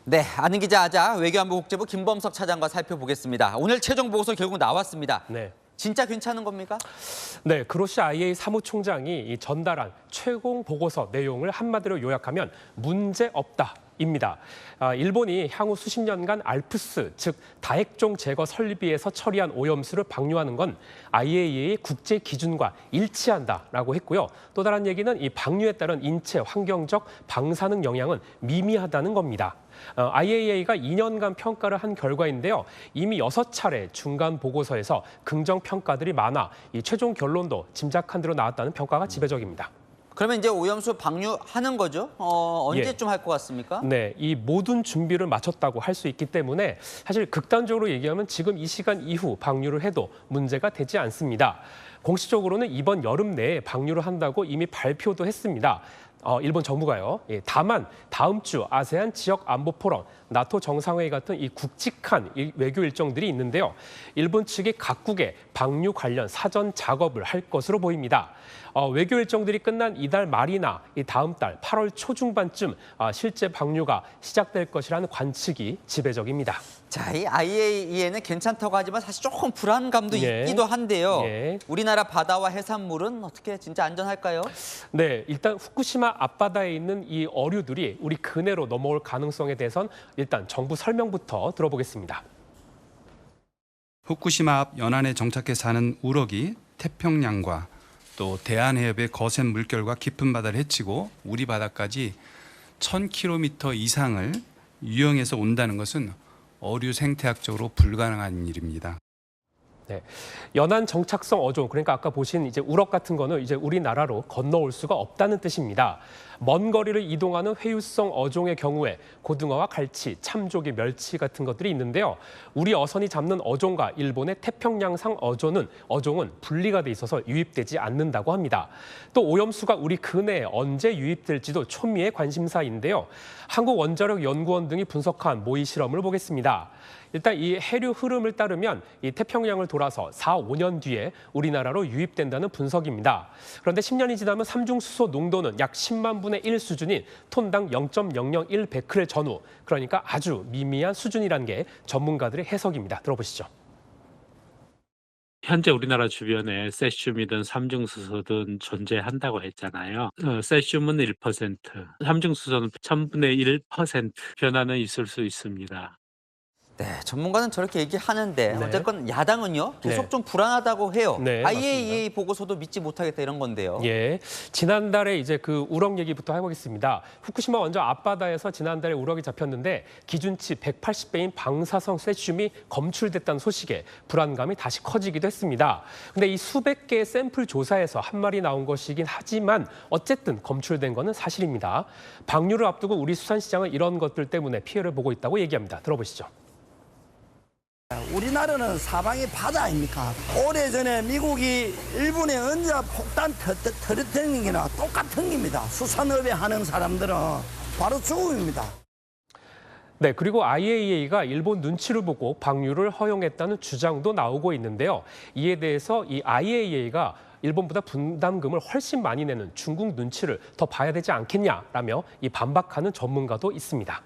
네, 아는 기자 아자 외교안보 국제부 김범석 차장과 살펴보겠습니다. 오늘 최종 보고서 결국 나왔습니다. 네. 진짜 괜찮은 겁니까? 네, 그로시 IA 사무총장이 전달한 최종 보고서 내용을 한마디로 요약하면 문제 없다입니다. 일본이 향후 수십 년간 알프스, 즉 다핵종 제거 설비에서 처리한 오염수를 방류하는 건 IAEA의 국제 기준과 일치한다라고 했고요. 또 다른 얘기는 이 방류에 따른 인체 환경적 방사능 영향은 미미하다는 겁니다. IAEA가 2년간 평가를 한 결과인데요. 이미 6차례 중간 보고서에서 긍정 평가들이 많아 이 최종 결론도 짐작한 대로 나왔다는 평가가 지배적입니다. 그러면 이제 오염수 방류하는 거죠? 언제쯤 할 것 같습니까? 네, 이 모든 준비를 마쳤다고 할 수 있기 때문에 사실 극단적으로 얘기하면 지금 이 시간 이후 방류를 해도 문제가 되지 않습니다. 공식적으로는 이번 여름 내에 방류를 한다고 이미 발표도 했습니다. 일본 정부가요. 다만 다음 주 아세안 지역 안보 포럼, 나토 정상회의 같은 이 굵직한 외교 일정들이 있는데요. 일본 측이 각국의 방류 관련 사전 작업을 할 것으로 보입니다. 외교 일정들이 끝난 이달 말이나 이 다음 달 8월 초중반쯤 실제 방류가 시작될 것이라는 관측이 지배적입니다. 자, 이 IAEA는 괜찮다고 하지만 사실 조금 불안감도 예. 있기도 한데요. 예. 우리나라 바다와 해산물은 어떻게 진짜 안전할까요? 네, 일단 후쿠시마 앞바다에 있는 이 어류들이 우리 근해로 넘어올 가능성에 대해선 일단 정부 설명부터 들어보겠습니다. 후쿠시마 앞 연안에 정착해 사는 우럭이 태평양과 또 대한해협의 거센 물결과 깊은 바다를 헤치고 우리 바다까지 1000km 이상을 유영해서 온다는 것은 어류 생태학적으로 불가능한 일입니다. 네, 연안 정착성 어종, 그러니까 아까 보신 이제 우럭 같은 거는 이제 우리나라로 건너올 수가 없다는 뜻입니다. 먼 거리를 이동하는 회유성 어종의 경우에 고등어와 갈치, 참조기, 멸치 같은 것들이 있는데요. 우리 어선이 잡는 어종과 일본의 태평양상 어종은 분리가 돼 있어서 유입되지 않는다고 합니다. 또 오염수가 우리 근해에 언제 유입될지도 초미의 관심사인데요. 한국원자력연구원 등이 분석한 모의 실험을 보겠습니다. 일단 이 해류 흐름을 따르면 이 태평양을 돌아서 4, 5년 뒤에 우리나라로 유입된다는 분석입니다. 그런데 10년이 지나면 삼중수소 농도는 약 10만 분의 1 수준인 톤당 0.001 베크렐 전후, 그러니까 아주 미미한 수준이라는 게 전문가들의 해석입니다. 들어보시죠. 현재 우리나라 주변에 세슘이든 삼중수소든 존재한다고 했잖아요. 세슘은 1%, 삼중수소는 1000분의 1% 변화는 있을 수 있습니다. 네, 전문가는 저렇게 얘기하는데 네. 어쨌건 야당은요 계속 네. 좀 불안하다고 해요. 네, IAEA 보고서도 믿지 못하겠다 이런 건데요. 예, 지난달에 이제 그 우럭 얘기부터 해보겠습니다. 후쿠시마 원전 앞바다에서 지난달에 우럭이 잡혔는데 기준치 180배인 방사성 세슘이 검출됐다는 소식에 불안감이 다시 커지기도 했습니다. 근데 이 수백 개의 샘플 조사에서 한 마리 나온 것이긴 하지만 어쨌든 검출된 거는 사실입니다. 방류를 앞두고 우리 수산시장은 이런 것들 때문에 피해를 보고 있다고 얘기합니다. 들어보시죠. 우리나라는 사방이 바다 아닙니까? 오래전에 미국이 일본에 언제 폭탄 터뜨리는 게나 똑같은 겁니다. 수산업에 하는 사람들은 바로 죽음입니다. 네, 그리고 IAEA가 일본 눈치를 보고 방류를 허용했다는 주장도 나오고 있는데요. 이에 대해서 이 IAEA가 일본보다 분담금을 훨씬 많이 내는 중국 눈치를 더 봐야 되지 않겠냐라며 이 반박하는 전문가도 있습니다.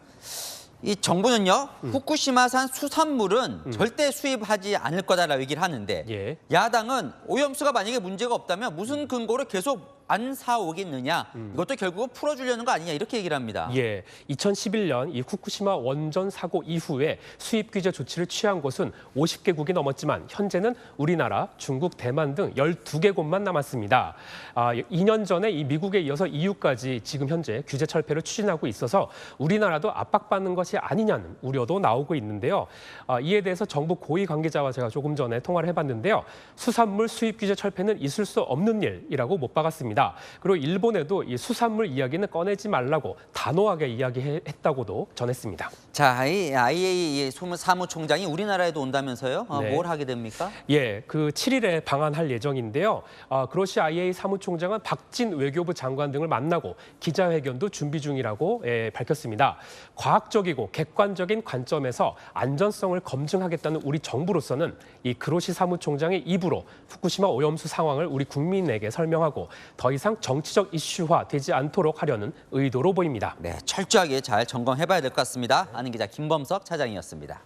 이 정부는요 후쿠시마산 수산물은 절대 수입하지 않을 거다라고 얘기를 하는데 예. 야당은 오염수가 만약에 문제가 없다면 무슨 근거로 계속 안 사오겠느냐 이것도 결국은 풀어주려는 거 아니냐 이렇게 얘기를 합니다. 예, 2011년 이 후쿠시마 원전 사고 이후에 수입 규제 조치를 취한 곳은 50개국이 넘었지만 현재는 우리나라, 중국, 대만 등 12개국만 남았습니다. 2년 전에 이 미국에 이어서 EU까지 지금 현재 규제 철폐를 추진하고 있어서 우리나라도 압박받는 것이 아니냐는 우려도 나오고 있는데요. 이에 대해서 정부 고위 관계자와 제가 조금 전에 통화를 해봤는데요. 수산물 수입 규제 철폐는 있을 수 없는 일이라고 못 박았습니다. 그리고 일본에도 이 수산물 이야기는 꺼내지 말라고 단호하게 이야기했다고도 전했습니다. 자, 이 IAEA 사무총장이 우리나라에도 온다면서요? 네. 뭘 하게 됩니까? 예, 그 7일에 방한할 예정인데요. 그로시 IA 사무총장은 박진 외교부 장관 등을 만나고 기자회견도 준비 중이라고 밝혔습니다. 과학적이고 객관적인 관점에서 안전성을 검증하겠다는 우리 정부로서는 이 그로시 사무총장의 입으로 후쿠시마 오염수 상황을 우리 국민에게 설명하고 더 더 이상 정치적 이슈화 되지 않도록 하려는 의도로 보입니다. 네, 철저하게 잘 점검해봐야 될 것 같습니다. 아는 기자 김범석 차장이었습니다.